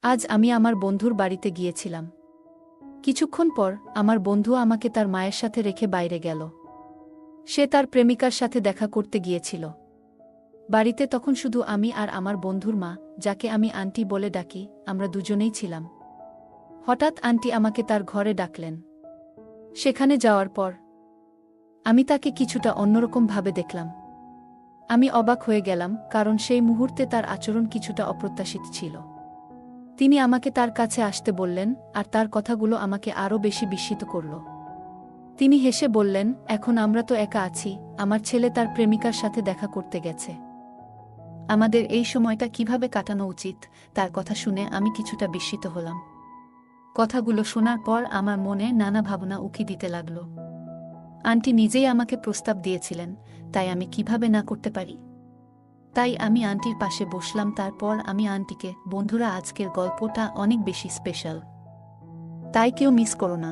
আজ আমি আমার বন্ধুর বাড়িতে গিয়েছিলাম। কিছুক্ষণ পর আমার বন্ধু আমাকে তার মায়ের সাথে রেখে বাইরে গেল। সে তার প্রেমিকার সাথে দেখা করতে গিয়েছিল। বাড়িতে তখন শুধু আমি আর আমার বন্ধুর মা, যাকে আমি আন্টি বলে ডাকি, আমরা দুজনেই ছিলাম। হঠাৎ আন্টি আমাকে তার ঘরে ডাকলেন। সেখানে যাওয়ার পর আমি তাকে কিছুটা অন্যরকম ভাবে দেখলাম। আমি অবাক হয়ে গেলাম, কারণ সেই মুহূর্তে তার আচরণ কিছুটা অপ্রত্যাশিত ছিল। তিনি আমাকে তার কাছে আসতে বললেন, আর তার কথাগুলো আমাকে আরও বেশি বিস্মিত করল। তিনি হেসে বললেন, এখন আমরা তো একা আছি, আমার ছেলে তার প্রেমিকার সাথে দেখা করতে গেছে। আমাদের এই সময়টা কিভাবে কাটানো উচিত, তার কথা শুনে আমি কিছুটা বিস্মিত হলাম। কথাগুলো শোনার পর আমার মনে নানা ভাবনা উকি দিতে লাগল। আন্টি নিজেই আমাকে প্রস্তাব দিয়েছিলেন, তাই আমি কিভাবে না করতে পারি। তাই আমি আন্টির পাশে বসলাম। তারপর আমি আন্টিকে, বন্ধুরা, আজকের গল্পটা অনেক বেশি স্পেশাল, তাই কেউ মিস করো না।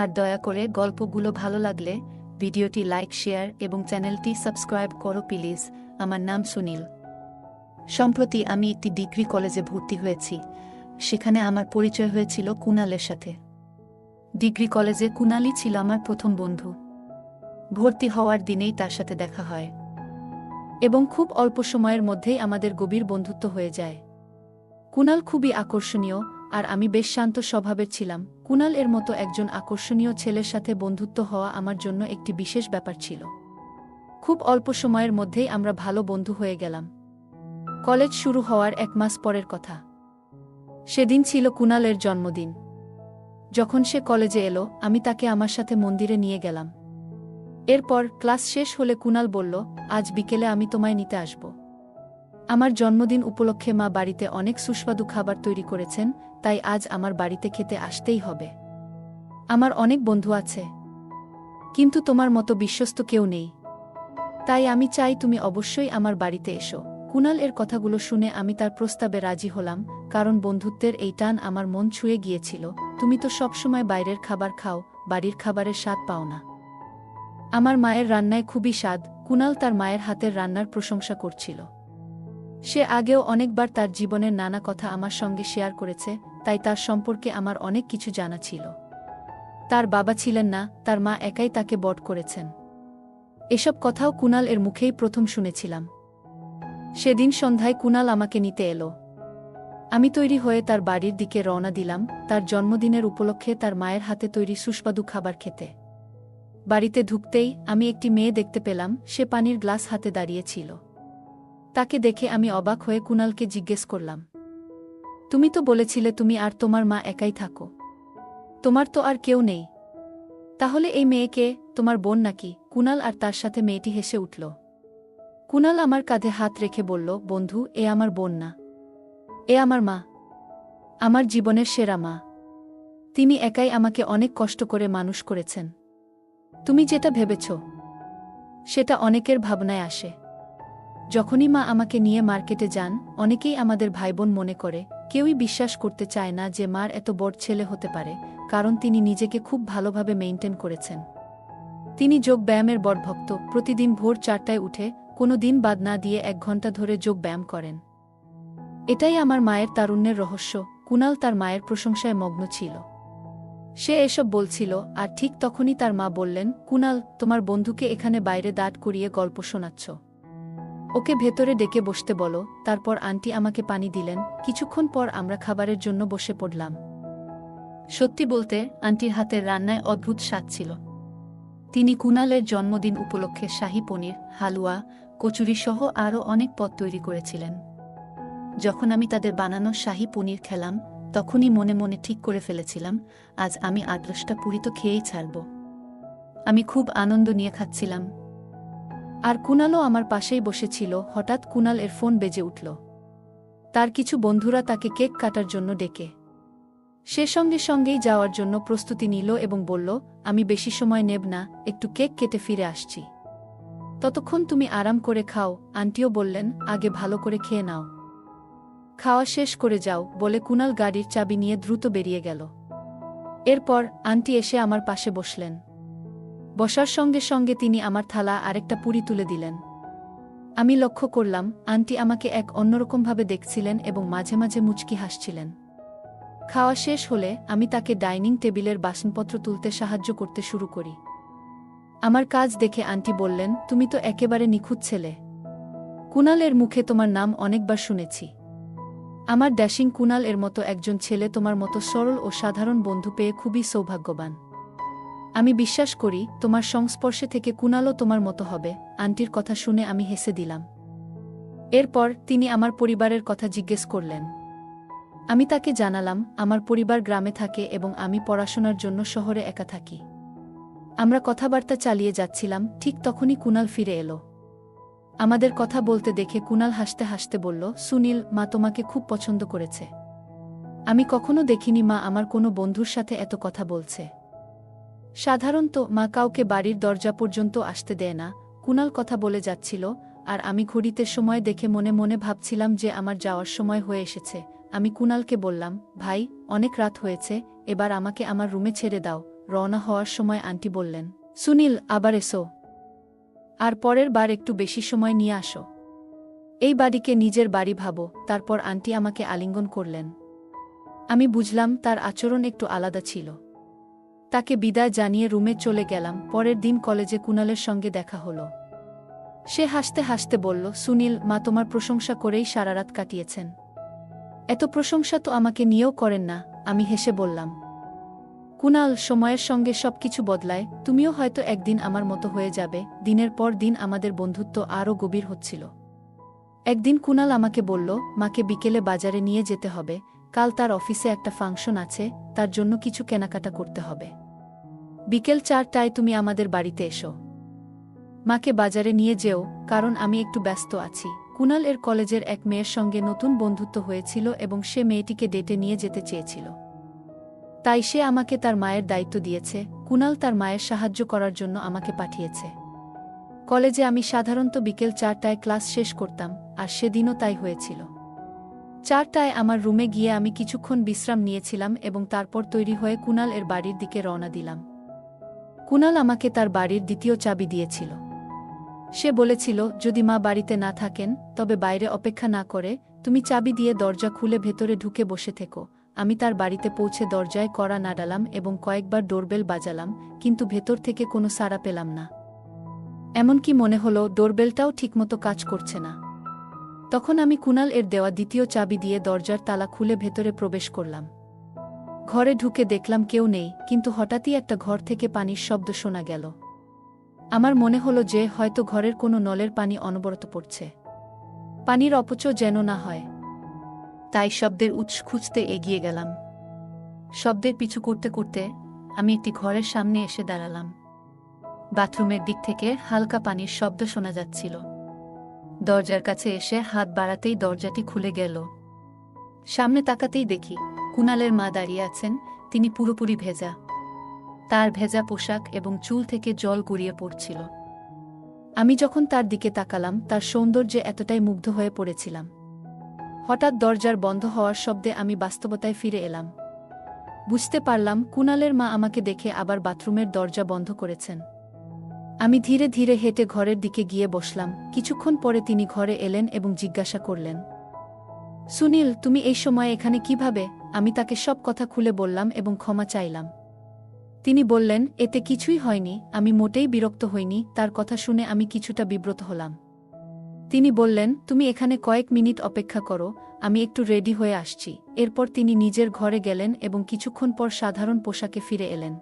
আর দয়া করে গল্পগুলো ভালো লাগলে ভিডিওটি লাইক, শেয়ার এবং চ্যানেলটি সাবস্ক্রাইব করো প্লিজ। আমার নাম সুনীল। সম্প্রতি আমি একটি ডিগ্রি কলেজে ভর্তি হয়েছি। সেখানে আমার পরিচয় হয়েছিল কুনালের সাথে। ডিগ্রি কলেজে কুনালই ছিল আমার প্রথম বন্ধু। ভর্তি হওয়ার দিনেই তার সাথে দেখা হয় এবং খুব অল্প সময়ের মধ্যেই আমাদের গভীর বন্ধুত্ব হয়ে যায়। কুনাল খুবই আকর্ষণীয়, আর আমি বেশ শান্ত স্বভাবের ছিলাম। কুনাল এর মতো একজন আকর্ষণীয় ছেলের সাথে বন্ধুত্ব হওয়া আমার জন্য একটি বিশেষ ব্যাপার ছিল। খুব অল্প সময়ের মধ্যেই আমরা ভালো বন্ধু হয়ে গেলাম। কলেজ শুরু হওয়ার 1 মাস পরের কথা। সেদিন ছিল কুনালের জন্মদিন। যখন সে কলেজে এলো, আমি তাকে আমার সাথে মন্দিরে নিয়ে গেলাম। এরপর ক্লাস শেষ হলে কুনাল বলল, আজ বিকেলে আমি তোমায় নিতে আসব। আমার জন্মদিন উপলক্ষে মা বাড়িতে অনেক সুস্বাদু খাবার তৈরি করেছেন, তাই আজ আমার বাড়িতে খেতে আসতেই হবে। আমার অনেক বন্ধু আছে, কিন্তু তোমার মতো বিশ্বস্ত কেউ নেই। তাই আমি চাই তুমি অবশ্যই আমার বাড়িতে এসো। কুনাল এর কথাগুলো শুনে আমি তার প্রস্তাবে রাজি হলাম, কারণ বন্ধুত্বের এই টান আমার মন ছুঁয়ে গিয়েছিল। তুমি তো সবসময় বাইরের খাবার খাও, বাড়ির খাবারের স্বাদ পাও না। আমার মায়ের রান্নায় খুবই স্বাদ। কুনাল তার মায়ের হাতের রান্নার প্রশংসা করছিল। সে আগেও অনেকবার তার জীবনের নানা কথা আমার সঙ্গে শেয়ার করেছে, তাই তার সম্পর্কে আমার অনেক কিছু জানা ছিল। তার বাবা ছিলেন না, তার মা একাই তাকে বড় করেছেন। এসব কথাও কুনাল এর মুখেই প্রথম শুনেছিলাম। সেদিন সন্ধ্যায় কুনাল আমাকে নিতে এলো। আমি তৈরি হয়ে তার বাড়ির দিকে রওনা দিলাম, তার জন্মদিনের উপলক্ষে তার মায়ের হাতে তৈরি সুস্বাদু খাবার খেতে। বাড়িতে ঢুকতেই আমি একটি মেয়ে দেখতে পেলাম। সে পানির গ্লাস হাতে দাঁড়িয়ে ছিল। তাকে দেখে আমি অবাক হয়ে কুনালকে জিজ্ঞেস করলাম, তুমি তো বলেছিলে তুমি আর তোমার মা একাই থাকো, তোমার তো আর কেউ নেই। তাহলে এই মেয়েকে তোমার বোন নাকি? কুনাল আর তার সাথে মেয়েটি হেসে উঠল। কুনাল আমার কাঁধে হাত রেখে বলল, বন্ধু, এ আমার বোন না, এ আমার মা, আমার জীবনের সেরা মা। তিনি একাই আমাকে অনেক কষ্ট করে মানুষ করেছেন। তুমি যেটা ভেবেছ সেটা অনেকের ভাবনায় আসে। যখনই মা আমাকে নিয়ে মার্কেটে যান, অনেকেই আমাদের ভাইবোন মনে করে। কেউই বিশ্বাস করতে চায় না যে মার এত বড় ছেলে হতে পারে, কারণ তিনি নিজেকে খুব ভালোভাবে মেইনটেইন করেছেন। তিনি যোগ ব্যায়ামের বড় ভক্ত। প্রতিদিন ভোর 4টায় উঠে কোনো দিন বাদ না দিয়ে 1 ঘন্টা ধরে যোগ ব্যায়াম করেন। এটাই আমার মায়ের তারুণ্যের রহস্য। কুনাল তার মায়ের প্রশংসায় মগ্ন ছিল। সে এসব বলছিল, আর ঠিক তখনই তার মা বললেন, কুনাল, তোমার বন্ধুকে এখানে বাইরে দাঁড় করিয়ে গল্প শোনাচ্ছ, ওকে ভেতরে ডেকে বসতে বলো। তারপর আন্টি আমাকে পানি দিলেন। কিছুক্ষণ পর আমরা খাবারের জন্য বসে পড়লাম। সত্যি বলতে, আন্টির হাতের রান্নায় অদ্ভুত স্বাদ ছিল। তিনি কুনালের জন্মদিন উপলক্ষে শাহী পনির, হালুয়া, কচুরি সহ আরও অনেক পদ তৈরি করেছিলেন। যখন আমি তাদের বানানো শাহী পনির খেলাম, তখনই মনে মনে ঠিক করে ফেলেছিলাম, আজ আমি 8-10টা পুরি তো খেয়েই ছাড়ব। আমি খুব আনন্দ নিয়ে খাচ্ছিলাম, আর কুনালও আমার পাশেই বসেছিল। হঠাৎ কুনাল এর ফোন বেজে উঠল। তার কিছু বন্ধুরা তাকে কেক কাটার জন্য ডেকে। সে সঙ্গে সঙ্গেই যাওয়ার জন্য প্রস্তুতি নিল এবং বলল, আমি বেশি সময় নেব না, একটু কেক কেটে ফিরে আসছি। ততক্ষণ তুমি আরাম করে খাও। আন্টিও বললেন, আগে ভালো করে খেয়ে নাও, খাওয়া শেষ করে যাও, বলে কুনাল গাড়ির চাবি নিয়ে দ্রুত বেরিয়ে গেল। এরপর আন্টি এসে আমার পাশে বসলেন। বসার সঙ্গে সঙ্গে তিনি আমার থালা আরেকটা পুরি তুলে দিলেন। আমি লক্ষ্য করলাম আন্টি আমাকে এক অন্যরকমভাবে দেখছিলেন এবং মাঝে মাঝে মুচকি হাসছিলেন। খাওয়া শেষ হলে আমি তাকে ডাইনিং টেবিলের বাসনপত্র তুলতে সাহায্য করতে শুরু করি। আমার কাজ দেখে আন্টি বললেন, তুমি তো একেবারে নিখুঁত ছেলে। কুনালের মুখে তোমার নাম অনেকবার শুনেছি। আমার ড্যাশিং কুনাল এর মতো একজন ছেলে তোমার মতো সরল ও সাধারণ বন্ধু পেয়ে খুবই সৌভাগ্যবান। আমি বিশ্বাস করি তোমার সংস্পর্শে থেকে কুনালও তোমার মতো হবে। আন্টির কথা শুনে আমি হেসে দিলাম। এরপর তিনি আমার পরিবারের কথা জিজ্ঞেস করলেন। আমি তাকে জানালাম আমার পরিবার গ্রামে থাকে এবং আমি পড়াশোনার জন্য শহরে একা থাকি। আমরা কথাবার্তা চালিয়ে যাচ্ছিলাম, ঠিক তখনই কুনাল ফিরে এলো। আমাদের কথা বলতে দেখে কুনাল হাসতে হাসতে বলল, সুনীল, মা তোমাকে খুব পছন্দ করেছে। আমি কখনো দেখিনি মা আমার কোনো বন্ধুর সাথে এত কথা বলছে। সাধারণত মা কাউকে বাড়ির দরজা পর্যন্ত আসতে দেয় না। কুনাল কথা বলে যাচ্ছিল, আর আমি ঘড়িতে সময় দেখে মনে মনে ভাবছিলাম যে আমার যাওয়ার সময় হয়ে এসেছে। আমি কুনালকে বললাম, ভাই, অনেক রাত হয়েছে, এবার আমাকে আমার রুমে ছেড়ে দাও। রওনা হওয়ার সময় আন্টি বললেন, সুনীল, আবার এসো। আর পরের বার একটু বেশি সময় নিয়ে আসো। এই বাড়িকে নিজের বাড়ি ভাবো। তারপর আন্টি আমাকে আলিঙ্গন করলেন। আমি বুঝলাম তার আচরণ একটু আলাদা ছিল। তাকে বিদায় জানিয়ে রুমে চলে গেলাম। পরের দিন কলেজে কুনালের সঙ্গে দেখা হলো। সে হাসতে হাসতে বলল, সুনীল, মা তোমার প্রশংসা করেই সারা রাত কাটিয়েছেন। এত প্রশংসা তো আমাকে নিয়েও করেন না। আমি হেসে বললাম, কুনাল, সময়ের সঙ্গে সবকিছু বদলায়, তুমিও হয়তো একদিন আমার মতো হয়ে যাবে। দিনের পর দিন আমাদের বন্ধুত্ব আরও গভীর হচ্ছিল। একদিন কুনাল আমাকে বলল, মাকে বিকেলে বাজারে নিয়ে যেতে হবে, কাল তার অফিসে একটা ফাংশন আছে, তার জন্য কিছু কেনাকাটা করতে হবে। বিকেল 4টায় তুমি আমাদের বাড়িতে এসো। মাকে বাজারে নিয়ে যেও, কারণ আমি একটু ব্যস্ত আছি। কুনাল এর কলেজের এক মেয়ের সঙ্গে নতুন বন্ধুত্ব হয়েছিল এবং সে মেয়েটিকে ডেটে নিয়ে যেতে চেয়েছিল। তাই সে আমাকে তার মায়ের দায়িত্ব দিয়েছে। কুনাল তার মায়ের সাহায্য করার জন্য আমাকে পাঠিয়েছে। কলেজে আমি সাধারণত বিকেল 4টায় ক্লাস শেষ করতাম, আর সেদিনও তাই হয়েছিল। 4টায় আমার রুমে গিয়ে আমি কিছুক্ষণ বিশ্রাম নিয়েছিলাম এবং তারপর তৈরি হয়ে কুনাল এর বাড়ির দিকে রওনা দিলাম। কুনাল আমাকে তার বাড়ির দ্বিতীয় চাবি দিয়েছিল। সে বলেছিল, যদি মা বাড়িতে না থাকেন তবে বাইরে অপেক্ষা না করে তুমি চাবি দিয়ে দরজা খুলে ভেতরে ঢুকে বসে থেকো। আমি তার বাড়িতে পৌঁছে দরজায় কড়া নাড়ালাম এবং কয়েকবার ডোরবেল বাজালাম, কিন্তু ভেতর থেকে কোনো সাড়া পেলাম না। এমনকি মনে হলো ডোরবেলটাও ঠিকমতো কাজ করছে না। তখন আমি কুনাল এর দেওয়া দ্বিতীয় চাবি দিয়ে দরজার তালা খুলে ভেতরে প্রবেশ করলাম। ঘরে ঢুকে দেখলাম কেউ নেই, কিন্তু হঠাৎই একটা ঘর থেকে পানির শব্দ শোনা গেল। আমার মনে হলো যে হয়তো ঘরের কোনো নলের পানি অনবরত পড়ছে। পানির অপচয় যেন না হয়, তাই শব্দের উৎস খুঁজতে এগিয়ে গেলাম। শব্দের পিছু করতে করতে আমি একটি ঘরের সামনে এসে দাঁড়ালাম। বাথরুমের দিক থেকে হালকা পানির শব্দ শোনা যাচ্ছিল। দরজার কাছে এসে হাত বাড়াতেই দরজাটি খুলে গেল। সামনে তাকাতেই দেখি কুনালের মা দাঁড়িয়ে আছেন। তিনি পুরোপুরি ভেজা। তার ভেজা পোশাক এবং চুল থেকে জল গড়িয়ে পড়ছিল। আমি যখন তার দিকে তাকালাম, তার সৌন্দর্যে এতটাই মুগ্ধ হয়ে পড়েছিলাম। হঠাৎ দরজার বন্ধ হওয়ার শব্দে আমি বাস্তবতায় ফিরে এলাম। বুঝতে পারলাম কুনালের মা আমাকে দেখে আবার বাথরুমের দরজা বন্ধ করেছেন। আমি ধীরে ধীরে হেঁটে ঘরের দিকে গিয়ে বসলাম। কিছুক্ষণ পরে তিনি ঘরে এলেন এবং জিজ্ঞাসা করলেন, সুনীল, তুমি এই সময় এখানে কিভাবে? আমি তাকে সব কথা খুলে বললাম এবং ক্ষমা চাইলাম। তিনি বললেন, এতে কিছুই হয়নি। আমি মোটেই বিরক্ত হইনি। তার কথা শুনে আমি কিছুটা বিব্রত হলাম। তিনি বললেন, তুমি এখানে কয়েক মিনিট অপেক্ষা করো, আমি একটু রেডি হয়ে আসছি। এরপর তিনি নিজের ঘরে গেলেন এবং কিছুক্ষণ পর সাধারণ পোশাকে ফিরে এলেন।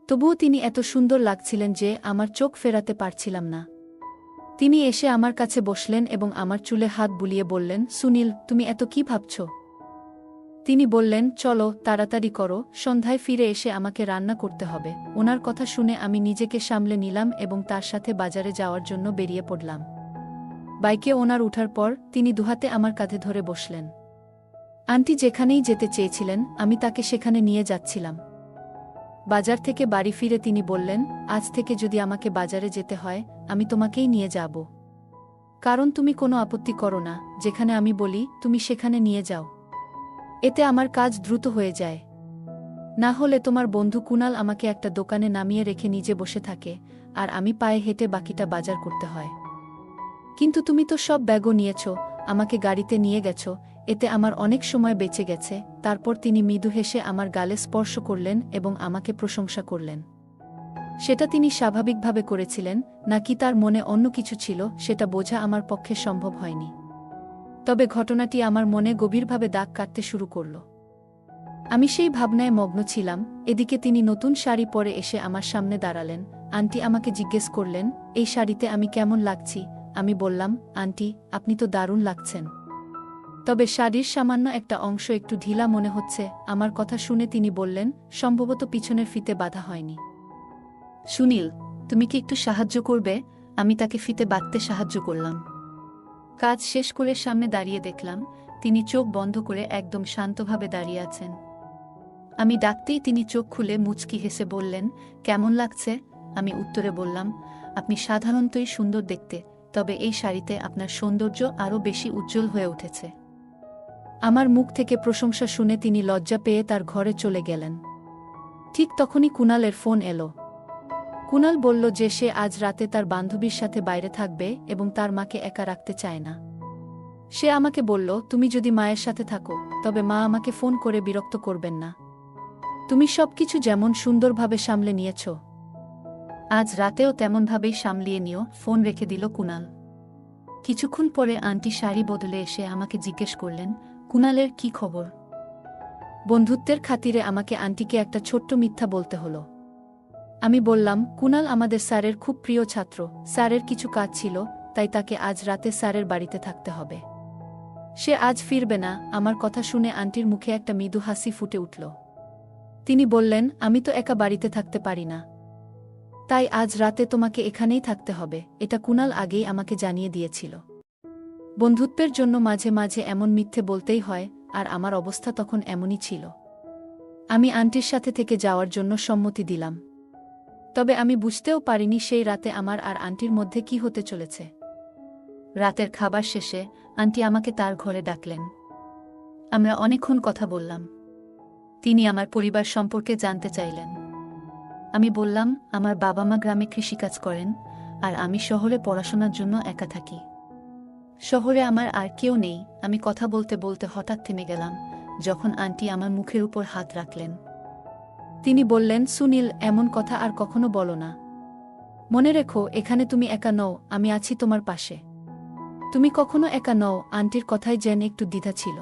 তবুও তিনি এত সুন্দর লাগছিলেন যে আমার চোখ ফেরাতে পারছিলাম না। তিনি এসে আমার কাছে বসলেন এবং আমার চুলে হাত বুলিয়ে বললেন, সুনীল, তুমি এত কি ভাবছ? তিনি বললেন, চলো, তাড়াতাড়ি করো, সন্ধ্যায় ফিরে এসে আমাকে রান্না করতে হবে। ওনার কথা শুনে আমি নিজেকে সামলে নিলাম এবং তার সাথে বাজারে যাওয়ার জন্য বেরিয়ে পড়লাম। বাইকে ওনার উঠার পর তিনি দুহাতে আমার কাঁধে ধরে বসলেন। আন্টি যেখানেই যেতে চেয়েছিলেন আমি তাকে সেখানে নিয়ে যাচ্ছিলাম। বাজার থেকে বাড়ি ফিরে তিনি বললেন, আজ থেকে যদি আমাকে বাজারে যেতে হয় আমি তোমাকেই নিয়ে যাব। কারণ তুমি কোনো আপত্তি করো না, যেখানে আমি বলি তুমি সেখানে নিয়ে যাও। এতে আমার কাজ দ্রুত হয়ে যায়। না হলে তোমার বন্ধু কুনাল আমাকে একটা দোকানে নামিয়ে রেখে নিজে বসে থাকে, আর আমি পায়ে হেঁটে বাকিটা বাজার করতে হয়। কিন্তু তুমি তো সব ব্যাগও নিয়েছ, আমাকে গাড়িতে নিয়ে গেছ, এতে আমার অনেক সময় বেঁচে গেছে। তারপর তিনি মৃদু হেসে আমার গালে স্পর্শ করলেন এবং আমাকে প্রশংসা করলেন। সেটা তিনি স্বাভাবিকভাবে করেছিলেন নাকি তার মনে অন্য কিছু ছিল সেটা বোঝা আমার পক্ষে সম্ভব হয়নি। তবে ঘটনাটি আমার মনে গভীরভাবে দাগ কাটতে শুরু করল। আমি সেই ভাবনায় মগ্ন ছিলাম। এদিকে তিনি নতুন শাড়ি পরে এসে আমার সামনে দাঁড়ালেন। আন্টি আমাকে জিজ্ঞেস করলেন, এই শাড়িতে আমি কেমন লাগছি? আমি বললাম, আন্টি, আপনি তো দারুণ লাগছেন। তবে শাড়ির সামান্য একটা অংশ একটু ঢিলা মনে হচ্ছে। আমার কথা শুনে তিনি বললেন, সম্ভবত পিছনের ফিতে বাঁধা হয়নি। সুনীল, তুমি কি একটু সাহায্য করবে? আমি তাকে ফিতে বাঁধতে সাহায্য করলাম। কাজ শেষ করে সামনে দাঁড়িয়ে দেখলাম তিনি চোখ বন্ধ করে একদম শান্তভাবে দাঁড়িয়ে আছেন। আমি ডাকতেই তিনি চোখ খুলে মুচকি হেসে বললেন, কেমন লাগছে? আমি উত্তরে বললাম, আপনি সাধারণতই সুন্দর দেখতে, তবে এই শাড়িতে আপনার সৌন্দর্য আরও বেশি উজ্জ্বল হয়ে উঠেছে। আমার মুখ থেকে প্রশংসা শুনে তিনি লজ্জা পেয়ে তার ঘরে চলে গেলেন। ঠিক তখনই কুণালের ফোন এলো। কুণাল বলল যে সে আজ রাতে তার বান্ধবীর সাথে বাইরে থাকবে এবং তার মাকে একা রাখতে চায় না। সে আমাকে বলল, তুমি যদি মায়ের সাথে থাকো তবে মা আমাকে ফোন করে বিরক্ত করবেন না। তুমি সবকিছু যেমন সুন্দরভাবে সামলে নিয়েছ, আজ রাতেও তেমনভাবেই সামলিয়ে নিও। ফোন রেখে দিল কুণাল। কিছুক্ষণ পরে আন্টি শাড়ি বদলে এসে আমাকে জিজ্ঞেস করলেন, কুণালের কি খবর? বন্ধুত্বের খাতিরে আমাকে আন্টিকে একটা ছোট্ট মিথ্যা বলতে হলো। আমি বললাম, কুণাল আমাদের স্যারের খুব প্রিয় ছাত্র, স্যারের কিছু কাজ ছিল, তাই তাকে আজ রাতে স্যারের বাড়িতে থাকতে হবে। সে আজ ফিরবে না। আমার কথা শুনে আন্টির মুখে একটা মৃদু হাসি ফুটে উঠল। তিনি বললেন, আমি তো একা বাড়িতে থাকতে পারি না, তাই আজ রাতে তোমাকে এখানেই থাকতে হবে। এটা কুণাল আগেই আমাকে জানিয়ে দিয়েছিল। বন্ধুত্বের জন্য মাঝে মাঝে এমন মিথ্যে বলতেই হয়, আর আমার অবস্থা তখন এমনই ছিল। আমি আন্টির সাথে থেকে যাওয়ার জন্য সম্মতি দিলাম। তবে আমি বুঝতেও পারিনি সেই রাতে আমার আর আন্টির মধ্যে কি হতে চলেছে। রাতের খাবার শেষে আন্টি আমাকে তার ঘরে ডাকলেন। আমরা অনেকক্ষণ কথা বললাম। তিনি আমার পরিবার সম্পর্কে জানতে চাইলেন। আমি বললাম, আমার বাবা মা গ্রামে কৃষিকাজ করেন, আর আমি শহরে পড়াশোনার জন্য একা থাকি। শহরে আমার আর কেউ নেই। আমি কথা বলতে বলতে হঠাৎ থেমে গেলাম যখন আন্টি আমার মুখের উপর হাত রাখলেন। তিনি বললেন, সুনীল, এমন কথা আর কখনো বলো না। মনে রেখো, এখানে তুমি একা নও, আমি আছি তোমার পাশে। তুমি কখনো একা নও। আন্টির কথায় যেন একটু দ্বিধা ছিল।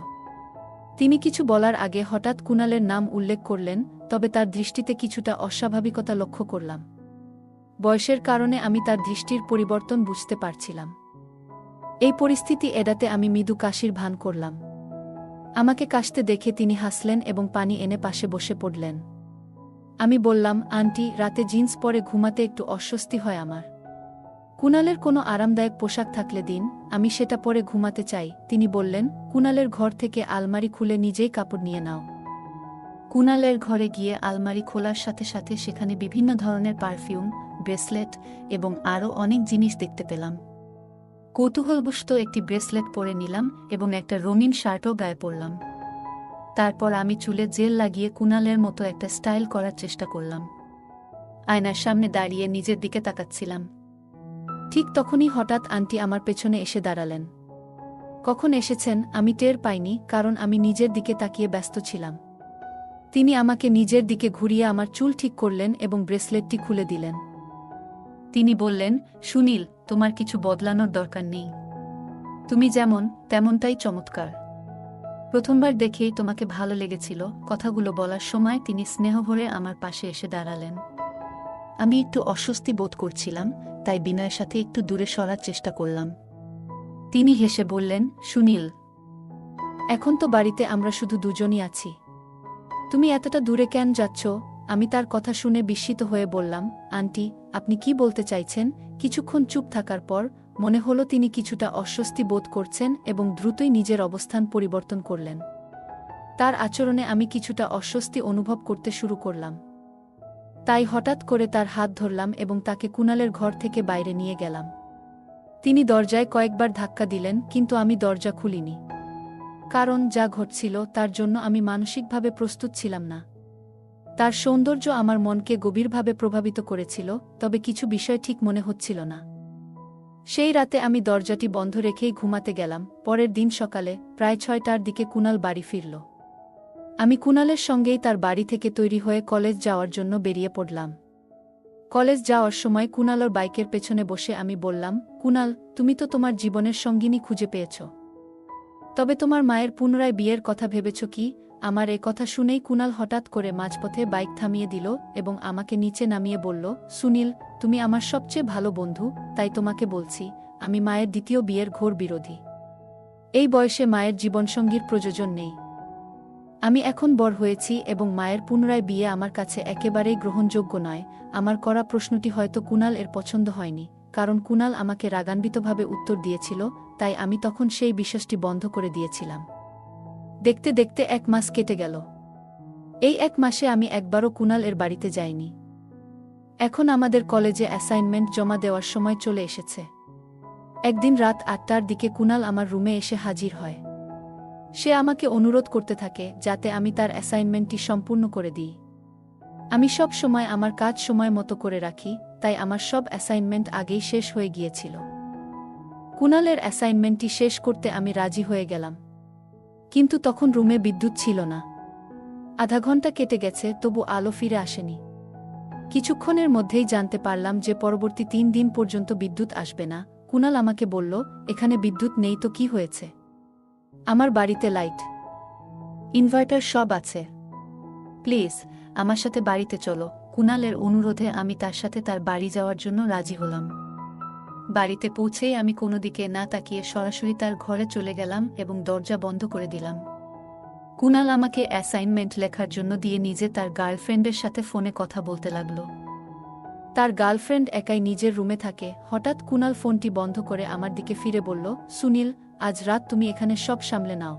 তিনি কিছু বলার আগে হঠাৎ কুণালের নাম উল্লেখ করলেন, তবে তার দৃষ্টিতে কিছুটা অস্বাভাবিকতা লক্ষ্য করলাম। বয়সের কারণে আমি তার দৃষ্টির পরিবর্তন বুঝতে পারছিলাম। এই পরিস্থিতি এড়াতে আমি মৃদু কাশির ভান করলাম। আমাকে কাশতে দেখে তিনি হাসলেন এবং পানি এনে পাশে বসে পড়লেন। আমি বললাম, আন্টি, রাতে জিন্স পরে ঘুমাতে একটু অস্বস্তি হয় আমার। কুণালের কোনো আরামদায়ক পোশাক থাকলে দিন, আমি সেটা পরে ঘুমাতে চাই। তিনি বললেন, কুণালের ঘর থেকে আলমারি খুলে নিজেই কাপড় নিয়ে নাও। কুণালের ঘরে গিয়ে আলমারি খোলার সাথে সাথে সেখানে বিভিন্ন ধরনের পারফিউম, ব্রেসলেট এবং আরও অনেক জিনিস দেখতে পেলাম। কৌতূহলবশত একটি ব্রেসলেট পরে নিলাম এবং একটা রঙিন শার্টও গায়ে পরলাম। তারপর আমি চুলে জেল লাগিয়ে কুণালের মতো একটা স্টাইল করার চেষ্টা করলাম। আয়নার সামনে দাঁড়িয়ে নিজের দিকে তাকাচ্ছিলাম। ঠিক তখনই হঠাৎ আন্টি আমার পেছনে এসে দাঁড়ালেন। কখন এসেছেন আমি টের পাইনি, কারণ আমি নিজের দিকে তাকিয়ে ব্যস্ত ছিলাম। তিনি আমাকে নিজের দিকে ঘুরিয়ে আমার চুল ঠিক করলেন এবং ব্রেসলেটটি খুলে দিলেন। তিনি বললেন, সুনীল, তোমার কিছু বদলানোর দরকার নেই। তুমি যেমন তেমনটাই চমৎকার। প্রথমবার দেখেই তোমাকে ভালো লেগেছিল। কথাগুলো বলার সময় তিনি স্নেহভরে আমার পাশে এসে দাঁড়ালেন। আমি একটু অস্বস্তি বোধ করছিলাম, তাই বিনয়ের সাথে একটু দূরে সরার চেষ্টা করলাম। তিনি হেসে বললেন, সুনীল, এখন তো বাড়িতে আমরা শুধু দুজনই আছি। তুমি এতটা দূরে কেন যাচ্ছ? আমি তার কথা শুনে বিস্মিত হয়ে বললাম, আন্টি, আপনি কি বলতে চাইছেন? কিছুক্ষণ চুপ থাকার পর মনে হলো তিনি কিছুটা অস্বস্তি বোধ করছেন এবং দ্রুতই নিজের অবস্থান পরিবর্তন করলেন। তার আচরণে আমি কিছুটা অস্বস্তি অনুভব করতে শুরু করলাম। তাই হঠাৎ করে তার হাত ধরলাম এবং তাকে কুণালের ঘর থেকে বাইরে নিয়ে গেলাম। তিনি দরজায় কয়েকবার ধাক্কা দিলেন, কিন্তু আমি দরজা খুলিনি। কারণ যা ঘটছিল তার জন্য আমি মানসিকভাবে প্রস্তুত ছিলাম না। তার সৌন্দর্য আমার মনকে গভীরভাবে প্রভাবিত করেছিল, তবে কিছু বিষয় ঠিক মনে হচ্ছিল না। সেই রাতে আমি দরজাটি বন্ধ রেখেই ঘুমাতে গেলাম। পরের দিন সকালে প্রায় 6টার দিকে কুনাল বাড়ি ফিরল। আমি কুনালের সঙ্গেই তার বাড়ি থেকে তৈরি হয়ে কলেজ যাওয়ার জন্য বেরিয়ে পড়লাম। কলেজ যাওয়ার সময় কুনালর বাইকের পেছনে বসে আমি বললাম, কুনাল, তুমি তো তোমার জীবনের সঙ্গিনী খুঁজে পেয়েছ, তবে তোমার মায়ের পুনরায় বিয়ের কথা ভেবেছ কি? আমার এ কথা শুনেই কুনাল হঠাৎ করে মাঝপথে বাইক থামিয়ে দিল এবং আমাকে নিচে নামিয়ে বলল, সুনীল, তুমি আমার সবচেয়ে ভালো বন্ধু, তাই তোমাকে বলছি, আমি মায়ের দ্বিতীয় বিয়ের ঘোর বিরোধী। এই বয়সে মায়ের জীবনসঙ্গীর প্রয়োজন নেই। আমি এখন বড় হয়েছি এবং মায়ের পুনরায় বিয়ে আমার কাছে একেবারেই গ্রহণযোগ্য নয়। আমার করা প্রশ্নটি হয়তো কুনাল এর পছন্দ হয়নি, কারণ কুনাল আমাকে রাগান্বিতভাবে উত্তর দিয়েছিল, তাই আমি তখন সেই বিশ্বাসটি বন্ধ করে দিয়েছিলাম। দেখতে দেখতে 1 মাস কেটে গেল। এই 1 মাসে আমি একবারও কুনাল এর বাড়িতে যাইনি। এখন আমাদের কলেজে অ্যাসাইনমেন্ট জমা দেওয়ার সময় চলে এসেছে। একদিন রাত 8টার দিকে কুনাল আমার রুমে এসে হাজির হয়। সে আমাকে অনুরোধ করতে থাকে যাতে আমি তার অ্যাসাইনমেন্টটি সম্পূর্ণ করে দিই। আমি সব সময় আমার কাজ সময় মতো করে রাখি, তাই আমার সব অ্যাসাইনমেন্ট আগেই শেষ হয়ে গিয়েছিল। কুনালের অ্যাসাইনমেন্টটি শেষ করতে আমি রাজি হয়ে গেলাম। কিন্তু তখন রুমে বিদ্যুৎ ছিল না। আধা ঘন্টা কেটে গেছে, তবু আলো ফিরে আসেনি। কিছুক্ষণের মধ্যেই জানতে পারলাম যে পরবর্তী 3 দিন পর্যন্ত বিদ্যুৎ আসবে না। কুনাল আমাকে বলল, এখানে বিদ্যুৎ নেই তো কি হয়েছে? আমার বাড়িতে লাইট, ইনভার্টার সব আছে। প্লিজ আমার সাথে বাড়িতে চলো। কুনালের অনুরোধে আমি তার সাথে তার বাড়ি যাওয়ার জন্য রাজি হলাম। বাড়িতে পৌঁছেই আমি কোনো দিকে না তাকিয়ে সরাসরি তার ঘরে চলে গেলাম এবং দরজা বন্ধ করে দিলাম। কুনাল আমাকে অ্যাসাইনমেন্ট লেখার জন্য দিয়ে নিজে তার গার্লফ্রেন্ডের সাথে ফোনে কথা বলতে লাগল। তার গার্লফ্রেন্ড একাই নিজের রুমে থাকে। হঠাৎ কুনাল ফোনটি বন্ধ করে আমার দিকে ফিরে বলল, সুনীল, আজ রাত তুমি এখানে সব সামলে নাও।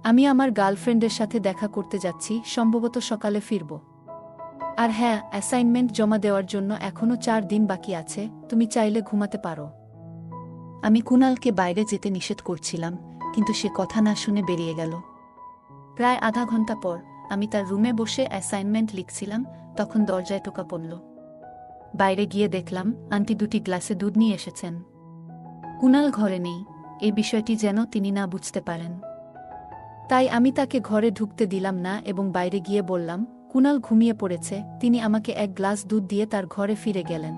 আমি আমার গার্লফ্রেন্ডের সাথে দেখা করতে যাচ্ছি, সম্ভবত সকালে ফিরব। আর হ্যাঁ, অ্যাসাইনমেন্ট জমা দেওয়ার জন্য এখনও 4 দিন বাকি আছে, তুমি চাইলে ঘুমাতে পারো। আমি কুনালকে বাইরে যেতে নিষেধ করছিলাম, কিন্তু সে কথা না শুনে বেরিয়ে গেল। প্রায় আধা ঘন্টা পর আমি তার রুমে বসে অ্যাসাইনমেন্ট লিখছিলাম, তখন দরজায় টোকা পড়ল। বাইরে গিয়ে দেখলাম আন্টি 2টি গ্লাসে দুধ নিয়ে এসেছেন। কুনাল ঘরে নেই, এই বিষয়টি যেন তিনি না বুঝতে পারেন। তাই আমি তাকে ঘরে ঢুকতে দিলাম না এবং বাইরে গিয়ে বললাম, কুনাল ঘুমিয়ে পড়েছে। তিনি আমাকে 1 গ্লাস দুধ দিয়ে তার ঘরে ফিরে গেলেন।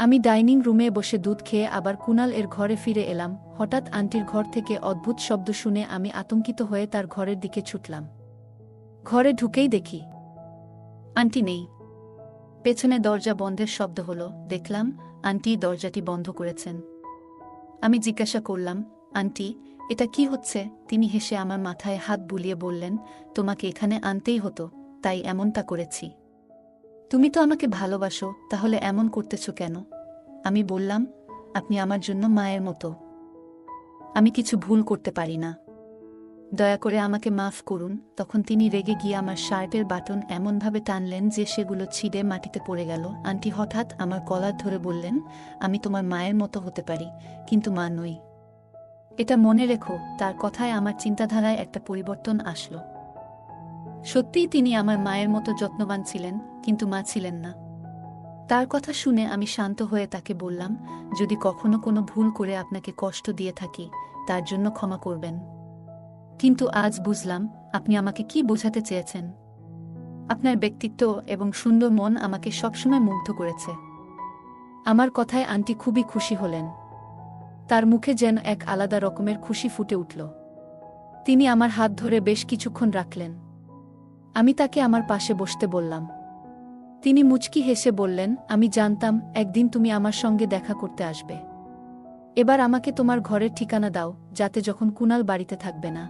আমি ডাইনিং রুমে বসে দুধ খেয়ে আবার কুনাল এর ঘরে ফিরে এলাম। হঠাৎ আন্টির ঘর থেকে অদ্ভুত শব্দ শুনে আমি আতঙ্কিত হয়ে তার ঘরের দিকে ছুটলাম। ঘরে ঢুকেই দেখি আন্টি নেই। পেছনে দরজা বন্ধের শব্দ হলো। দেখলাম আন্টি দরজাটি বন্ধ করেছেন। আমি জিজ্ঞাসা করলাম, আন্টি, এটা কি হচ্ছে? তিনি হেসে আমার মাথায় হাত বুলিয়ে বললেন, তোমাকে এখানে আনতেই হতো, তাই এমনটা করেছি। তুমি তো আমাকে ভালোবাসো, তাহলে এমন করতেছ কেন? আমি বললাম, আপনি আমার জন্য মায়ের মতো। আমি কিছু ভুল করতে পারি না, দয়া করে আমাকে মাফ করুন। তখন তিনি রেগে গিয়ে আমার শার্টের বাটন এমনভাবে টানলেন যে সেগুলো ছিঁড়ে মাটিতে পড়ে গেল। আন্টি হঠাৎ আমার কলার ধরে বললেন, আমি তোমার মায়ের মতো হতে পারি, কিন্তু মা নই। এটা মনে রেখো। তার কথায় আমার চিন্তাধারায় একটা পরিবর্তন আসলো। সত্যিই তিনি আমার মায়ের মতো যত্নবান ছিলেন, কিন্তু মা ছিলেন না। তার কথা শুনে আমি শান্ত হয়ে তাকে বললাম, যদি কখনো কোনো ভুল করে আপনাকে কষ্ট দিয়ে থাকি, তার জন্য ক্ষমা করবেন। কিন্তু আজ বুঝলাম আপনি আমাকে কি বোঝাতে চেয়েছেন। আপনার ব্যক্তিত্ব এবং সুন্দর মন আমাকে সবসময় মুগ্ধ করেছে। আমার কথায় আন্টি খুবই খুশি হলেন। তার মুখে যেন এক আলাদা রকমের খুশি ফুটে উঠল। তিনি আমার হাত ধরে বেশ কিছুক্ষণ রাখলেন। আমি তাকে আমার পাশে বসতে বললাম। তিনি মুচকি হেসে বললেন, আমি জানতাম একদিন তুমি আমার সঙ্গে দেখা করতে আসবে। এবার আমাকে তোমার ঘরের ঠিকানা দাও, যাতে যখন কুনাল বাড়িতে থাকবে না,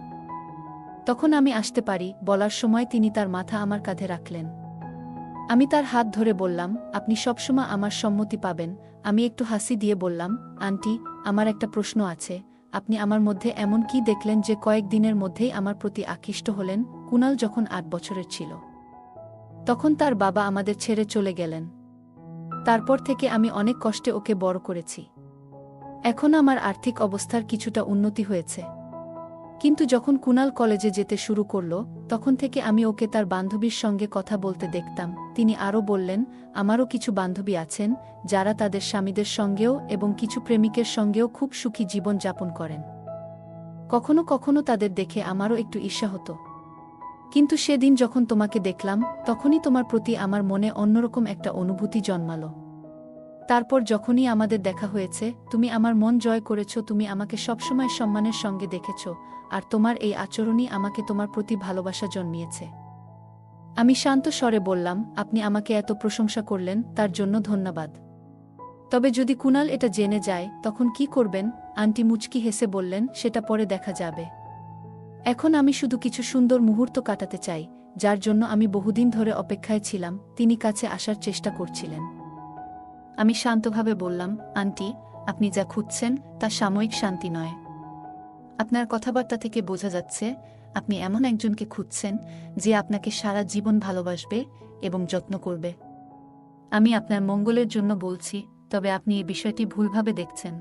তখন আমি আসতে পারি। বলার সময় তিনি তার মাথা আমার কাঁধে রাখলেন। আমি তার হাত ধরে বললাম, আপনি সবসময় আমার সম্মতি পাবেন। আমি একটু হাসি দিয়ে বললাম, আন্টি, আমার একটা প্রশ্ন আছে। আপনি আমার মধ্যে এমন কি দেখলেন যে কয়েকদিনের মধ্যেই আমার প্রতি আকৃষ্ট হলেন? কুনাল যখন 8 বছরের ছিল, তখন তার বাবা আমাদের ছেড়ে চলে গেলেন। তারপর থেকে আমি অনেক কষ্টে ওকে বড় করেছি। এখন আমার আর্থিক অবস্থার কিছুটা উন্নতি হয়েছে। কিন্তু যখন কুনাল কলেজে যেতে শুরু করল, তখন থেকে আমি ওকে তার বান্ধবীর সঙ্গে কথা বলতে দেখতাম। তিনি আরও বললেন, আমারও কিছু বান্ধবী আছেন যারা তাদের স্বামীদের সঙ্গেও এবং কিছু প্রেমিকের সঙ্গেও খুব সুখী জীবন যাপন করেন। কখনো কখনো তাদের দেখে আমারও একটু ঈর্ষা হতো। কিন্তু সেদিন যখন তোমাকে দেখলাম, তখনই তোমার প্রতি আমার মনে অন্যরকম একটা অনুভূতি জন্মালো। তারপর যখনই আমাদের দেখা হয়েছে, তুমি আমার মন জয় করেছ। তুমি আমাকে সবসময় সম্মানের সঙ্গে দেখেছ, আর তোমার এই আচরণই আমাকে তোমার প্রতি ভালোবাসা জন্মিয়েছে। আমি শান্ত স্বরে বললাম, আপনি আমাকে এত প্রশংসা করলেন, তার জন্য ধন্যবাদ। তবে যদি কুনাল এটা জেনে যায়, তখন কি করবেন? আন্টি মুচকি হেসে বললেন, সেটা পরে দেখা যাবে। এখন আমি শুধু কিছু সুন্দর মুহূর্ত কাটাতে চাই, যার জন্য আমি বহুদিন ধরে অপেক্ষায় ছিলাম। তিনি কাছে আসার চেষ্টা করছিলেন। আমি শান্তভাবে বললাম, আন্টি, আপনি যা খুঁজছেন তা সাময়িক শান্তি নয়। আপনার কথাবার্তা থেকে বোঝা যাচ্ছে আপনি এমন একজনকে খুঁজছেন যে আপনাকে সারা জীবন ভালোবাসবে এবং যত্ন করবে। আমি আপনার মঙ্গলের জন্য বলছি, তবে আপনি এই বিষয়টি ভুলভাবে দেখছেন।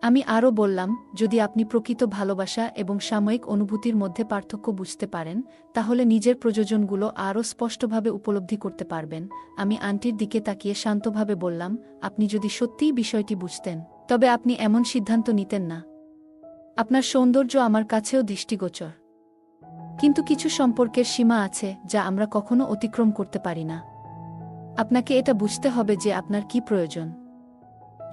আমি আরও বললাম, যদি আপনি প্রকৃত ভালোবাসা এবং সাময়িক অনুভূতির মধ্যে পার্থক্য বুঝতে পারেন, তাহলে নিজের প্রয়োজনগুলো আরও স্পষ্টভাবে উপলব্ধি করতে পারবেন। আমি আন্টির দিকে তাকিয়ে শান্তভাবে বললাম, আপনি যদি সত্যিই বিষয়টি বুঝতেন, তবে আপনি এমন সিদ্ধান্ত নিতেন না। আপনার সৌন্দর্য আমার কাছেও দৃষ্টিগোচর, কিন্তু কিছু সম্পর্কের সীমা আছে যা আমরা কখনো অতিক্রম করতে পারি না। আপনাকে এটা বুঝতে হবে যে আপনার কি প্রয়োজন।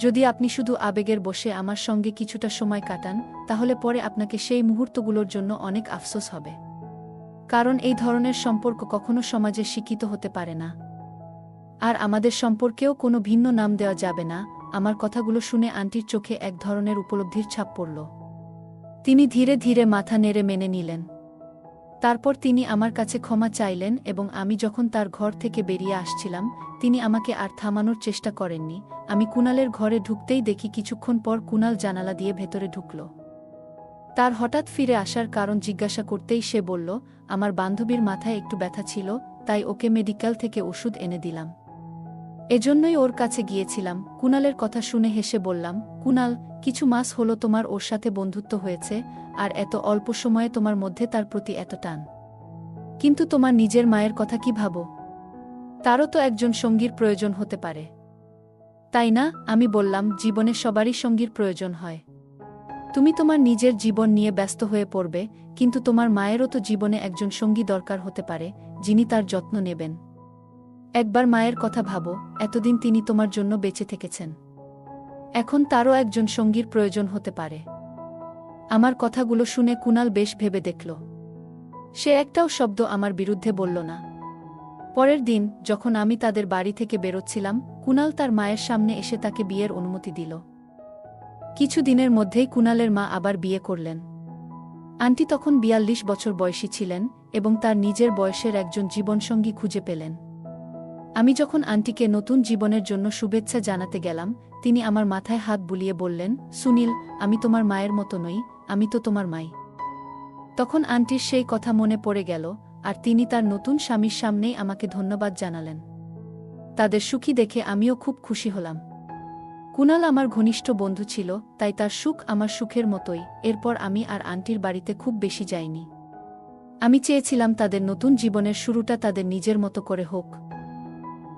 যদি আপনি শুধু আবেগের বশে আমার সঙ্গে কিছুটা সময় কাটান, তাহলে পরে আপনাকে সেই মুহূর্তগুলোর জন্য অনেক আফসোস হবে। কারণ এই ধরনের সম্পর্ক কখনো সমাজে স্বীকৃত হতে পারে না। আর আমাদের সম্পর্কেও কোনো ভিন্ন নাম দেওয়া যাবে না। আমার কথাগুলো শুনে আন্টির চোখে এক ধরনের উপলব্ধির ছাপ পড়ল। তিনি ধীরে ধীরে মাথা নেড়ে মেনে নিলেন। তারপর তিনি আমার কাছে ক্ষমা চাইলেন এবং আমি যখন তার ঘর থেকে বেরিয়ে আসছিলাম, তিনি আমাকে আর থামানোর চেষ্টা করেননি। আমি কুনালের ঘরে ঢুকতেই দেখি কিছুক্ষণ পর কুনাল জানালা দিয়ে ভেতরে ঢুকল। তার হঠাৎ ফিরে আসার কারণ জিজ্ঞাসা করতেই সে বলল, আমার বান্ধবীর মাথায় একটু ব্যথা ছিল, তাই ওকে মেডিকেল থেকে ওষুধ এনে দিলাম। এজন্যই ওর কাছে গিয়েছিলাম। কুনালের কথা শুনে হেসে বললাম, কুনাল, কিছু মাস হলো তোমার ওর সাথে বন্ধুত্ব হয়েছে, আর এত অল্প সময়ে তোমার মধ্যে তার প্রতি এত টান। কিন্তু তোমার নিজের মায়ের কথা কি ভাবো? তারও তো একজন সঙ্গীর প্রয়োজন হতে পারে, তাই না? আমি বললাম, জীবনে সবারই সঙ্গীর প্রয়োজন হয়। তুমি তোমার নিজের জীবন নিয়ে ব্যস্ত হয়ে পড়বে, কিন্তু তোমার মায়েরও তো জীবনে একজন সঙ্গী দরকার হতে পারে, যিনি তার যত্ন নেবেন। একবার মায়ের কথা ভাবো, এতদিন তিনি তোমার জন্য বেঁচে থেকেছেন। এখন তারও একজন সঙ্গীর প্রয়োজন হতে পারে। আমার কথাগুলো শুনে কুনাল বেশ ভেবে দেখল। সে একটাও শব্দ আমার বিরুদ্ধে বলল না। পরের দিন যখন আমি তাদের বাড়ি থেকে বেরোচ্ছিলাম, কুনাল তার মায়ের সামনে এসে তাকে বিয়ের অনুমতি দিল। কিছু দিনের মধ্যেই কুনালের মা আবার বিয়ে করলেন। আন্টি তখন ৪২ বছর বয়সী ছিলেন এবং তার নিজের বয়সের একজন জীবনসঙ্গী খুঁজে পেলেন। আমি যখন আন্টিকে নতুন জীবনের জন্য শুভেচ্ছা জানাতে গেলাম, তিনি আমার মাথায় হাত বুলিয়ে বললেন, সুনীল, আমি তোমার মায়ের মতো নই, আমি তো তোমার মাই। তখন আন্টির সেই কথা মনে পড়ে গেল, আর তিনি তার নতুন স্বামীর সামনেই আমাকে ধন্যবাদ জানালেন। তাদের সুখী দেখে আমিও খুব খুশি হলাম। কুনাল আমার ঘনিষ্ঠ বন্ধু ছিল, তাই তার সুখ আমার সুখের মতোই। এরপর আমি আর আন্টির বাড়িতে খুব বেশি যাইনি। আমি চেয়েছিলাম তাদের নতুন জীবনের শুরুটা তাদের নিজের মতো করে হোক।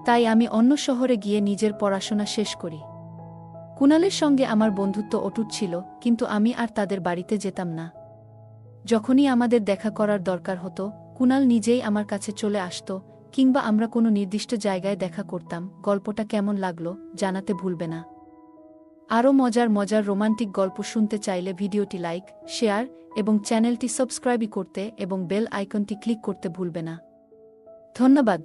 তাই আমি অন্য শহরে গিয়ে নিজের পড়াশোনা শেষ করি। কুনালের সঙ্গে আমার বন্ধুত্ব অটুট ছিল, কিন্তু আমি আর তাদের বাড়িতে যেতাম না। যখনই আমাদের দেখা করার দরকার হতো, কুনাল নিজেই আমার কাছে চলে আসত, কিংবা আমরা কোনো নির্দিষ্ট জায়গায় দেখা করতাম। গল্পটা কেমন লাগলো জানাতে ভুলবে না। আরও মজার মজার রোমান্টিক গল্প শুনতে চাইলে ভিডিওটি লাইক, শেয়ার এবং চ্যানেলটি সাবস্ক্রাইব করতে এবং বেল আইকনটি ক্লিক করতে ভুলবে না। ধন্যবাদ।